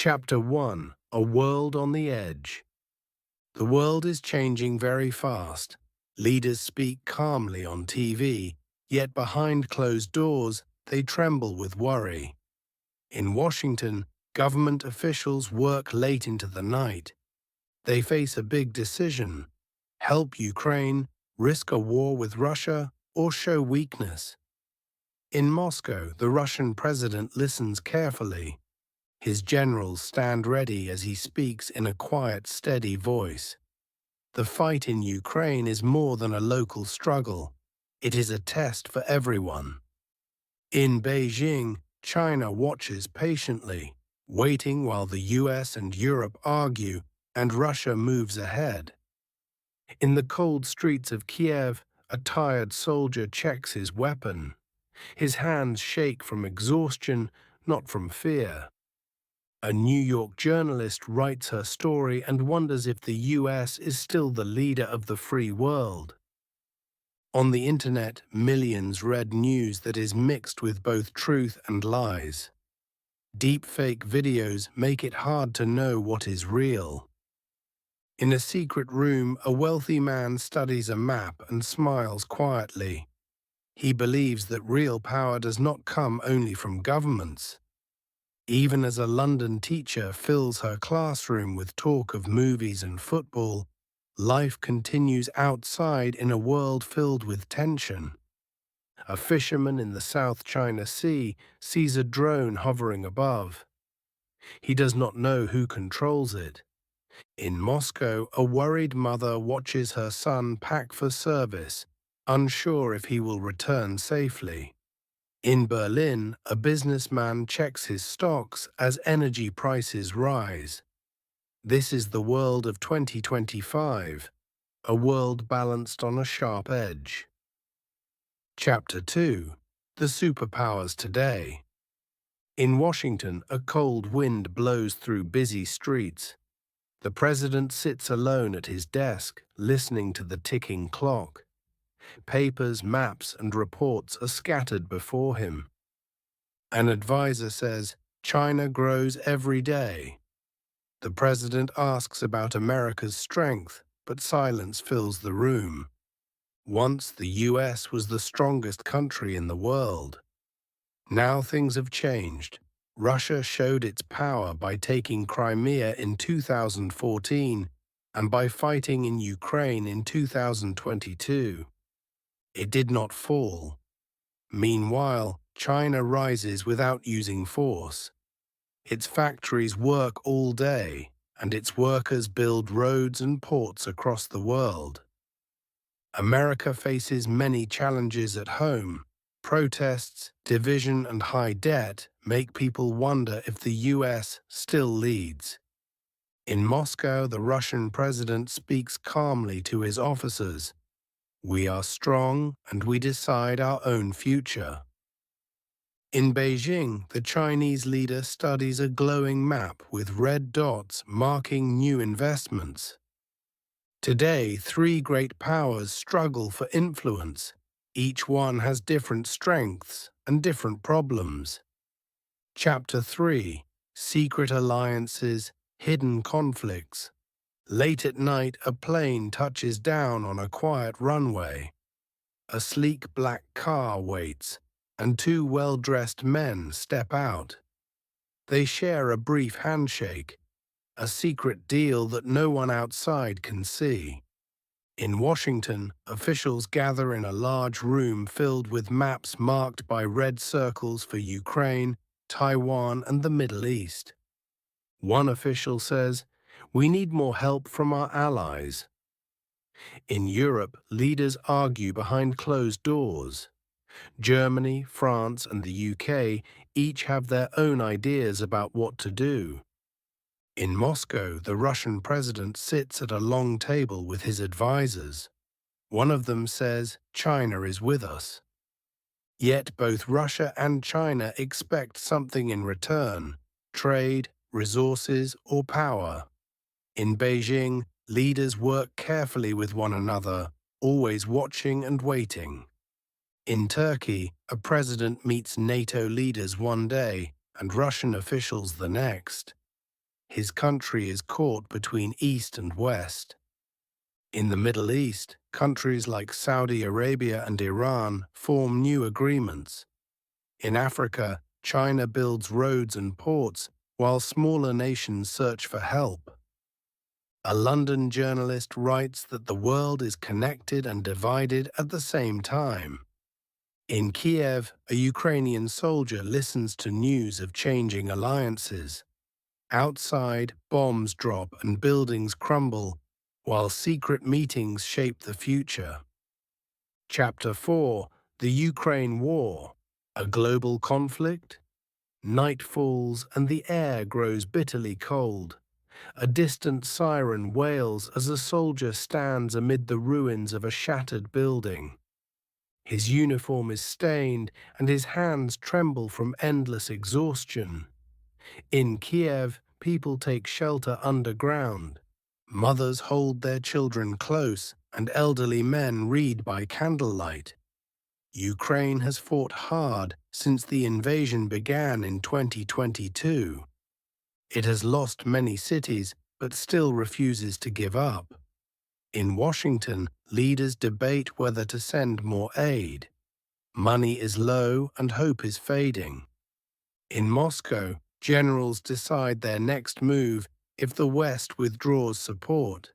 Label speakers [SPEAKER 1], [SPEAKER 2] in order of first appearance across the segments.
[SPEAKER 1] Chapter 1: A World on the Edge. The world is changing very fast. Leaders speak calmly on TV, yet behind closed doors, they tremble with worry. In Washington, government officials work late into the night. They face a big decision: help Ukraine, risk a war with Russia, or show weakness. In Moscow, the Russian president listens carefully. His generals stand ready as he speaks in a quiet, steady voice. The fight in Ukraine is more than a local struggle. It is a test for everyone. In Beijing, China watches patiently, waiting while the US and Europe argue and Russia moves ahead. In the cold streets of Kiev, a tired soldier checks his weapon. His hands shake from exhaustion, not from fear. A New York journalist writes her story and wonders if the US is still the leader of the free world. On the internet, millions read news that is mixed with both truth and lies. Deepfake videos make it hard to know what is real. In a secret room, a wealthy man studies a map and smiles quietly. He believes that real power does not come only from governments. Even as a London teacher fills her classroom with talk of movies and football, life continues outside in a world filled with tension. A fisherman in the South China Sea sees a drone hovering above. He does not know who controls it. In Moscow, a worried mother watches her son pack for service, unsure if he will return safely. In Berlin, a businessman checks his stocks as energy prices rise. This is the world of 2025, a world balanced on a sharp edge. Chapter 2: The Superpowers Today. In Washington, a cold wind blows through busy streets. The president sits alone at his desk, listening to the ticking clock. Papers, maps, and reports are scattered before him. An advisor says, "China grows every day." The president asks about America's strength, but silence fills the room. Once the US was the strongest country in the world. Now things have changed. Russia showed its power by taking Crimea in 2014 and by fighting in Ukraine in 2022. It did not fall. Meanwhile, China rises without using force. Its factories work all day, and its workers build roads and ports across the world. America faces many challenges at home. Protests, division, and high debt make people wonder if the US still leads. In Moscow, the Russian president speaks calmly to his officers. "We are strong and we decide our own future." In Beijing, the Chinese leader studies a glowing map with red dots marking new investments. Today, three great powers struggle for influence. Each one has different strengths and different problems. Chapter 3: Secret Alliances, Hidden Conflicts. Late at night, a plane touches down on a quiet runway. A sleek black car waits, and two well-dressed men step out. They share a brief handshake, a secret deal that no one outside can see. In Washington, officials gather in a large room filled with maps marked by red circles for Ukraine, Taiwan, and the Middle East. One official says, "We need more help from our allies." In Europe, leaders argue behind closed doors. Germany, France, and the UK each have their own ideas about what to do. In Moscow, the Russian president sits at a long table with his advisors. One of them says, "China is with us." Yet both Russia and China expect something in return: trade, resources, or power. In Beijing, leaders work carefully with one another, always watching and waiting. In Turkey, a president meets NATO leaders one day and Russian officials the next. His country is caught between East and West. In the Middle East, countries like Saudi Arabia and Iran form new agreements. In Africa, China builds roads and ports, while smaller nations search for help. A London journalist writes that the world is connected and divided at the same time. In Kiev, a Ukrainian soldier listens to news of changing alliances. Outside, bombs drop and buildings crumble, while secret meetings shape the future. Chapter 4: The Ukraine War. A global conflict? Night falls and the air grows bitterly cold. A distant siren wails as a soldier stands amid the ruins of a shattered building. His uniform is stained and his hands tremble from endless exhaustion. In Kiev, people take shelter underground. Mothers hold their children close and elderly men read by candlelight. Ukraine has fought hard since the invasion began in 2022. It has lost many cities, but still refuses to give up. In Washington, leaders debate whether to send more aid. Money is low and hope is fading. In Moscow, generals decide their next move if the West withdraws support.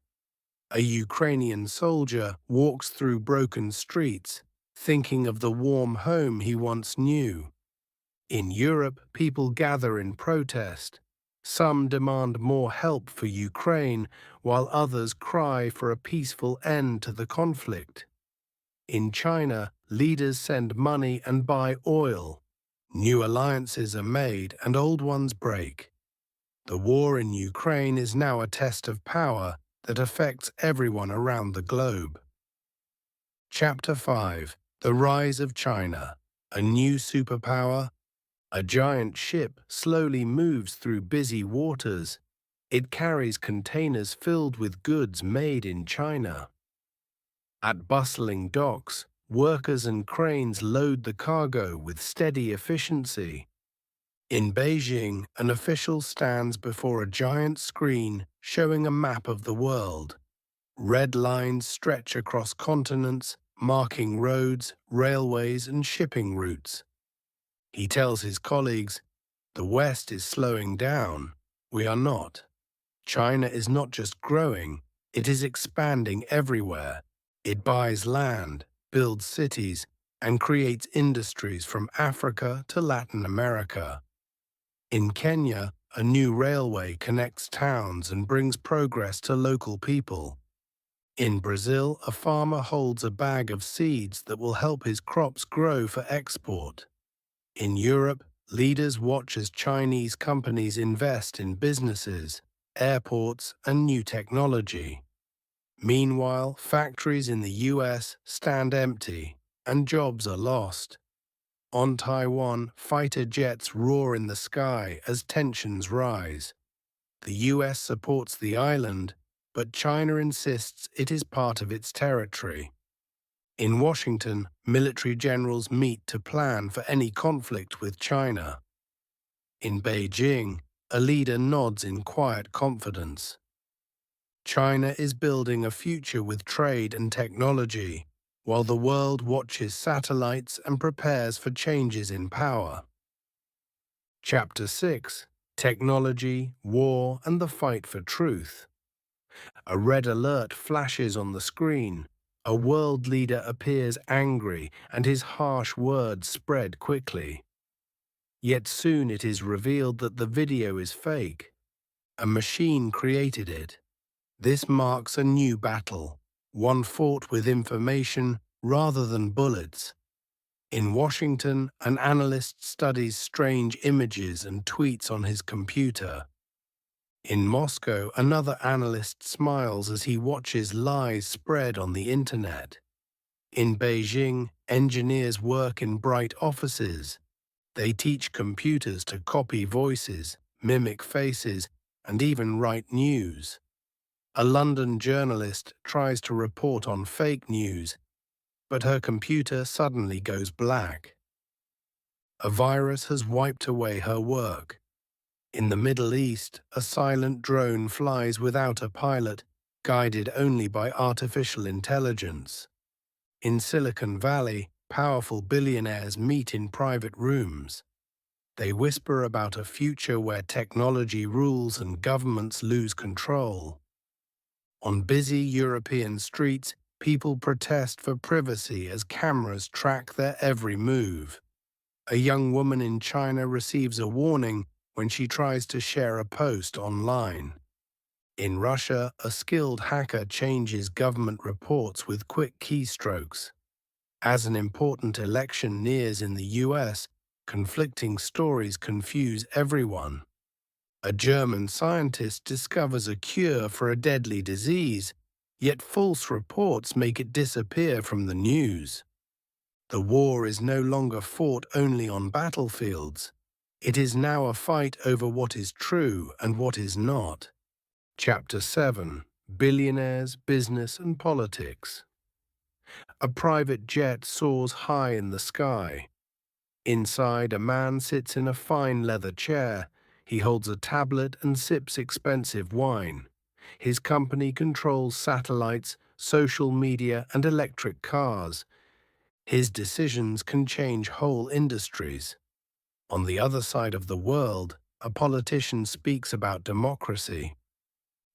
[SPEAKER 1] A Ukrainian soldier walks through broken streets, thinking of the warm home he once knew. In Europe, people gather in protest. Some demand more help for Ukraine, while others cry for a peaceful end to the conflict. In China, leaders send money and buy oil. New alliances are made and old ones break. The war in Ukraine is now a test of power that affects everyone around the globe. Chapter 5: The Rise of China. A new superpower. A giant ship slowly moves through busy waters. It carries containers filled with goods made in China. At bustling docks, workers and cranes load the cargo with steady efficiency. In Beijing, an official stands before a giant screen showing a map of the world. Red lines stretch across continents, marking roads, railways, and shipping routes. He tells his colleagues, "The West is slowing down. We are not. China is not just growing, it is expanding everywhere. It buys land, builds cities, and creates industries from Africa to Latin America." In Kenya, a new railway connects towns and brings progress to local people. In Brazil, a farmer holds a bag of seeds that will help his crops grow for export. In Europe, leaders watch as Chinese companies invest in businesses, airports, and new technology. Meanwhile, factories in the US stand empty, and jobs are lost. On Taiwan, fighter jets roar in the sky as tensions rise. The US supports the island, but China insists it is part of its territory. In Washington, military generals meet to plan for any conflict with China. In Beijing, a leader nods in quiet confidence. China is building a future with trade and technology, while the world watches satellites and prepares for changes in power. Chapter 6: Technology, War, and the Fight for Truth. A red alert flashes on the screen. A world leader appears angry, and his harsh words spread quickly. Yet soon it is revealed that the video is fake. A machine created it. This marks a new battle, one fought with information rather than bullets. In Washington, an analyst studies strange images and tweets on his computer. In Moscow, another analyst smiles as he watches lies spread on the internet. In Beijing, engineers work in bright offices. They teach computers to copy voices, mimic faces, and even write news. A London journalist tries to report on fake news, but her computer suddenly goes black. A virus has wiped away her work. In the Middle East, a silent drone flies without a pilot, guided only by artificial intelligence. In Silicon Valley, powerful billionaires meet in private rooms. They whisper about a future where technology rules and governments lose control. On busy European streets, people protest for privacy as cameras track their every move. A young woman in China receives a warning when she tries to share a post online. In Russia, a skilled hacker changes government reports with quick keystrokes. As an important election nears in the US, conflicting stories confuse everyone. A German scientist discovers a cure for a deadly disease, yet false reports make it disappear from the news. The war is no longer fought only on battlefields. It is now a fight over what is true and what is not. Chapter 7: Billionaires, Business and Politics. A private jet soars high in the sky. Inside, a man sits in a fine leather chair. He holds a tablet and sips expensive wine. His company controls satellites, social media, and electric cars. His decisions can change whole industries. On the other side of the world, a politician speaks about democracy.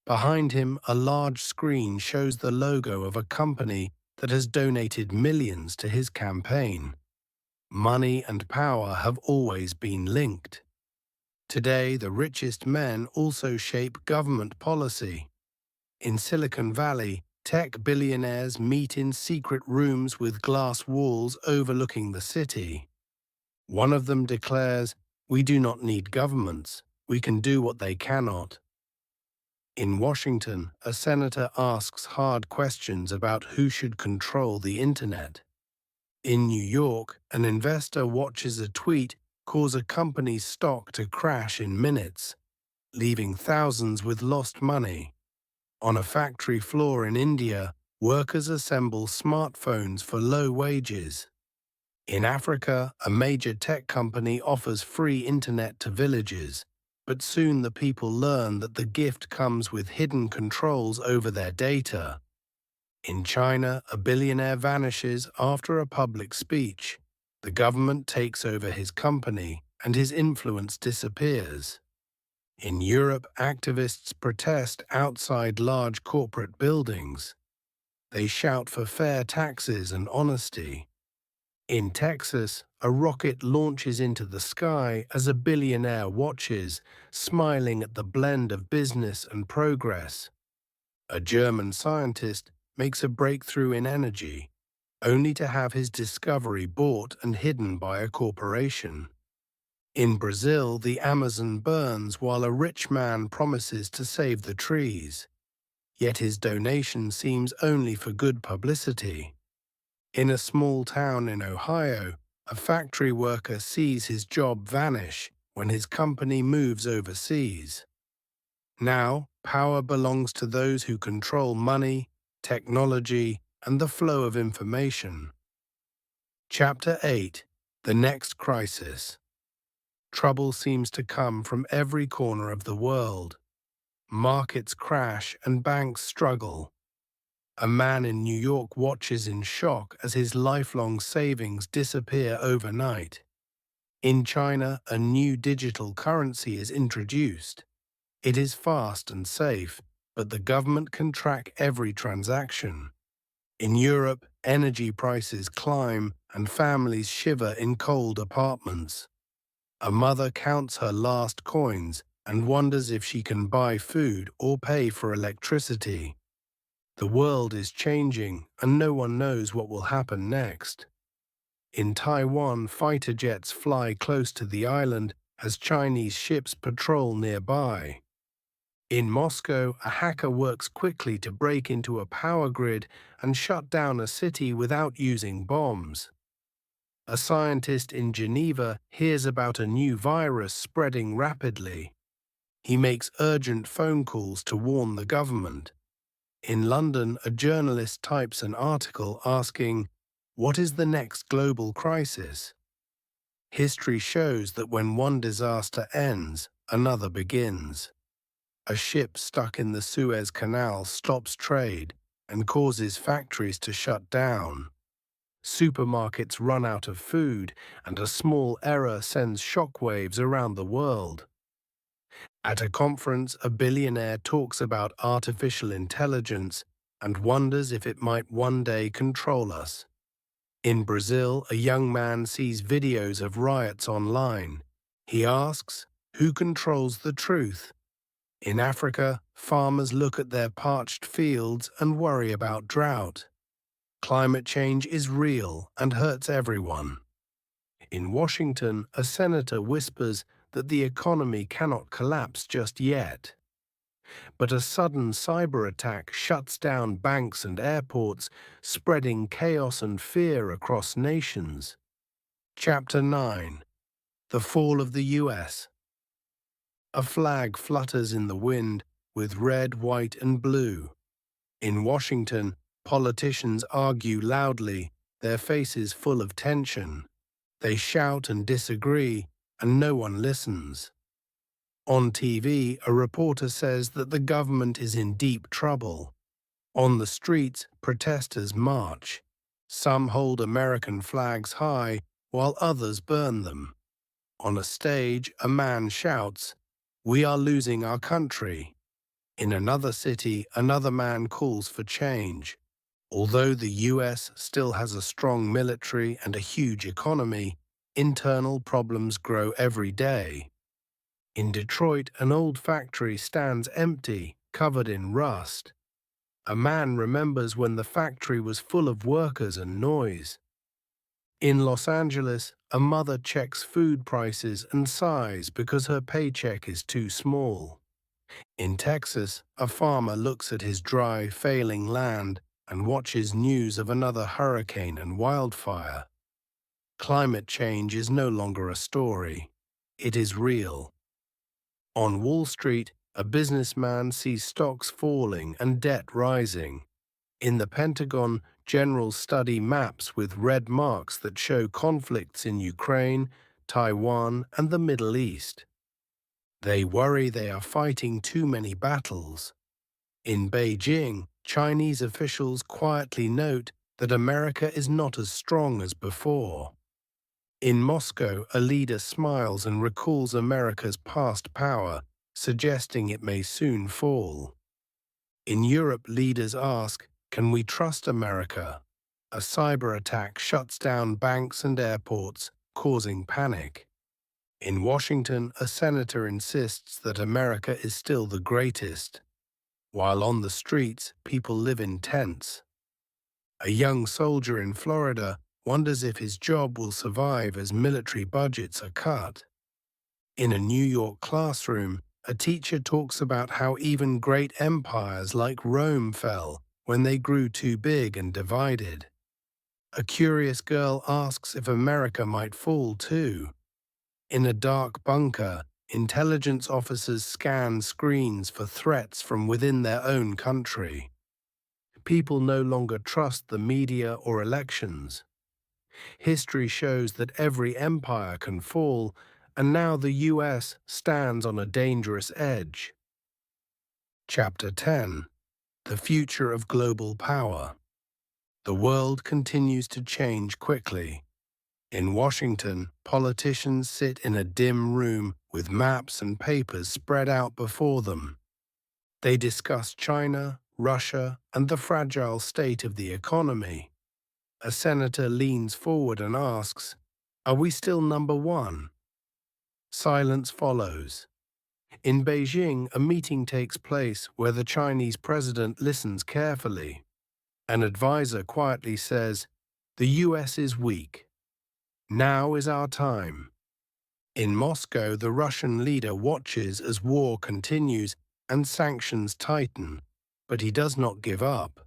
[SPEAKER 1] Behind him, a large screen shows the logo of a company that has donated millions to his campaign. Money and power have always been linked. Today, the richest men also shape government policy. In Silicon Valley, tech billionaires meet in secret rooms with glass walls overlooking the city. One of them declares, "We do not need governments. We can do what they cannot." In Washington, a senator asks hard questions about who should control the internet. In New York, an investor watches a tweet cause a company's stock to crash in minutes, leaving thousands with lost money. On a factory floor in India, workers assemble smartphones for low wages. In Africa, a major tech company offers free internet to villages, but soon the people learn that the gift comes with hidden controls over their data. In China, a billionaire vanishes after a public speech. The government takes over his company, and his influence disappears. In Europe, activists protest outside large corporate buildings. They shout for fair taxes and honesty. In Texas, a rocket launches into the sky as a billionaire watches, smiling at the blend of business and progress. A German scientist makes a breakthrough in energy, only to have his discovery bought and hidden by a corporation. In Brazil, the Amazon burns while a rich man promises to save the trees, yet his donation seems only for good publicity. In a small town in Ohio, a factory worker sees his job vanish when his company moves overseas. Now, power belongs to those who control money, technology, and the flow of information. Chapter 8: The Next Crisis. Trouble seems to come from every corner of the world. Markets crash and banks struggle. A man in New York watches in shock as his lifelong savings disappear overnight. In China, a new digital currency is introduced. It is fast and safe, but the government can track every transaction. In Europe, energy prices climb and families shiver in cold apartments. A mother counts her last coins and wonders if she can buy food or pay for electricity. The world is changing, and no one knows what will happen next. In Taiwan, fighter jets fly close to the island as Chinese ships patrol nearby. In Moscow, a hacker works quickly to break into a power grid and shut down a city without using bombs. A scientist in Geneva hears about a new virus spreading rapidly. He makes urgent phone calls to warn the government. In London, a journalist types an article asking, "What is the next global crisis?" History shows that when one disaster ends, another begins. A ship stuck in the Suez Canal stops trade and causes factories to shut down. Supermarkets run out of food, and a small error sends shockwaves around the world. At a conference, a billionaire talks about artificial intelligence and wonders if it might one day control us. In Brazil, a young man sees videos of riots online. He asks, who controls the truth? In Africa, farmers look at their parched fields and worry about drought. Climate change is real and hurts everyone. In Washington, a senator whispers that the economy cannot collapse just yet. But a sudden cyber attack shuts down banks and airports, spreading chaos and fear across nations. Chapter 9: The Fall of the US. A flag flutters in the wind with red, white, and blue. In Washington, politicians argue loudly, their faces full of tension. They shout and disagree, and no one listens. On TV, a reporter says that the government is in deep trouble. On the streets, protesters march. Some hold American flags high, while others burn them. On a stage, a man shouts, "We are losing our country." In another city, another man calls for change. Although the US still has a strong military and a huge economy, internal problems grow every day. In Detroit, an old factory stands empty, covered in rust. A man remembers when the factory was full of workers and noise. In Los Angeles, a mother checks food prices and sighs because her paycheck is too small. In Texas, a farmer looks at his dry, failing land and watches news of another hurricane and wildfire. Climate change is no longer a story. It is real. On Wall Street, a businessman sees stocks falling and debt rising. In the Pentagon, generals study maps with red marks that show conflicts in Ukraine, Taiwan, and the Middle East. They worry they are fighting too many battles. In Beijing, Chinese officials quietly note that America is not as strong as before. In Moscow, a leader smiles and recalls America's past power, suggesting it may soon fall. In Europe, leaders ask, can we trust America? A cyber attack shuts down banks and airports, causing panic. In Washington, a senator insists that America is still the greatest, while on the streets, people live in tents. A young soldier in Florida wonders if his job will survive as military budgets are cut. In a New York classroom, a teacher talks about how even great empires like Rome fell when they grew too big and divided. A curious girl asks if America might fall too. In a dark bunker, intelligence officers scan screens for threats from within their own country. People no longer trust the media or elections. History shows that every empire can fall, and now the US stands on a dangerous edge. Chapter 10: The Future of Global Power. The world continues to change quickly. In Washington, politicians sit in a dim room with maps and papers spread out before them. They discuss China, Russia, and the fragile state of the economy. A senator leans forward and asks, "Are we still number one?" Silence follows. In Beijing, a meeting takes place where the Chinese president listens carefully. An advisor quietly says, "The US is weak. Now is our time." In Moscow, the Russian leader watches as war continues and sanctions tighten, but he does not give up.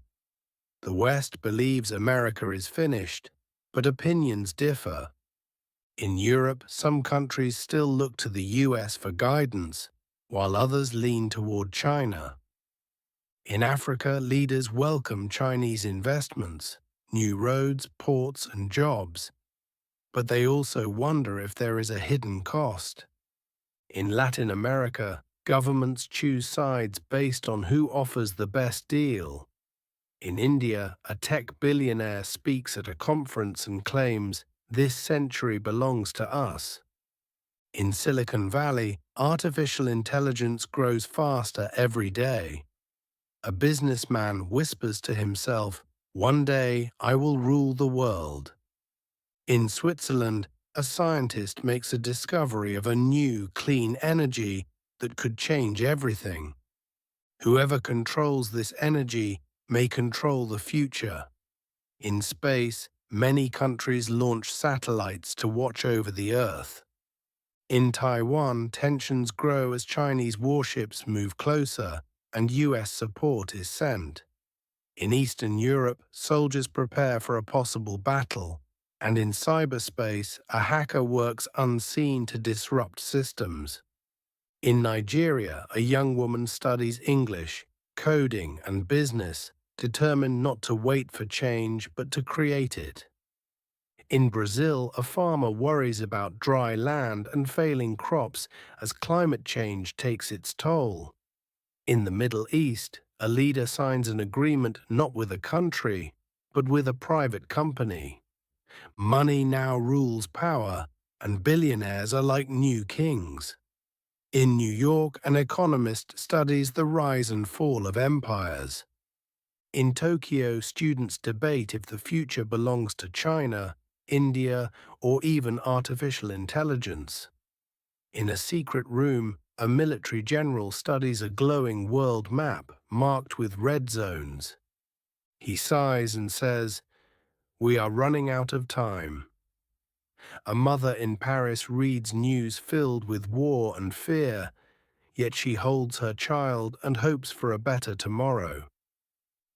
[SPEAKER 1] The West believes America is finished, but opinions differ. In Europe, some countries still look to the US for guidance, while others lean toward China. In Africa, leaders welcome Chinese investments, new roads, ports, and jobs, but they also wonder if there is a hidden cost. In Latin America, governments choose sides based on who offers the best deal. In India, a tech billionaire speaks at a conference and claims, "This century belongs to us." In Silicon Valley, artificial intelligence grows faster every day. A businessman whispers to himself, "One day I will rule the world." In Switzerland, a scientist makes a discovery of a new, clean energy that could change everything. Whoever controls this energy may control the future. In space, many countries launch satellites to watch over the Earth. In Taiwan, tensions grow as Chinese warships move closer and US support is sent. In Eastern Europe, soldiers prepare for a possible battle, and in cyberspace, a hacker works unseen to disrupt systems. In Nigeria, a young woman studies English, coding, and business, determined not to wait for change but to create it. In Brazil, a farmer worries about dry land and failing crops as climate change takes its toll. In the Middle East, a leader signs an agreement not with a country, but with a private company. Money now rules power, and billionaires are like new kings. In New York, an economist studies the rise and fall of empires. In Tokyo, students debate if the future belongs to China, India, or even artificial intelligence. In a secret room, a military general studies a glowing world map marked with red zones. He sighs and says, "We are running out of time." A mother in Paris reads news filled with war and fear, yet she holds her child and hopes for a better tomorrow.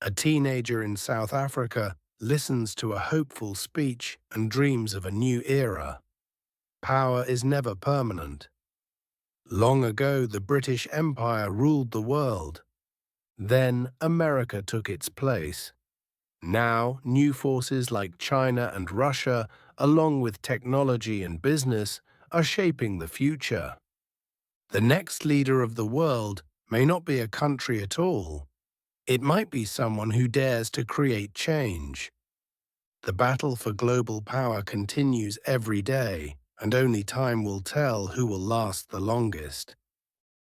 [SPEAKER 1] A teenager in South Africa listens to a hopeful speech and dreams of a new era. Power is never permanent. Long ago, the British Empire ruled the world. Then America took its place. Now, new forces like China and Russia, along with technology and business, are shaping the future. The next leader of the world may not be a country at all. It might be someone who dares to create change. The battle for global power continues every day, and only time will tell who will last the longest.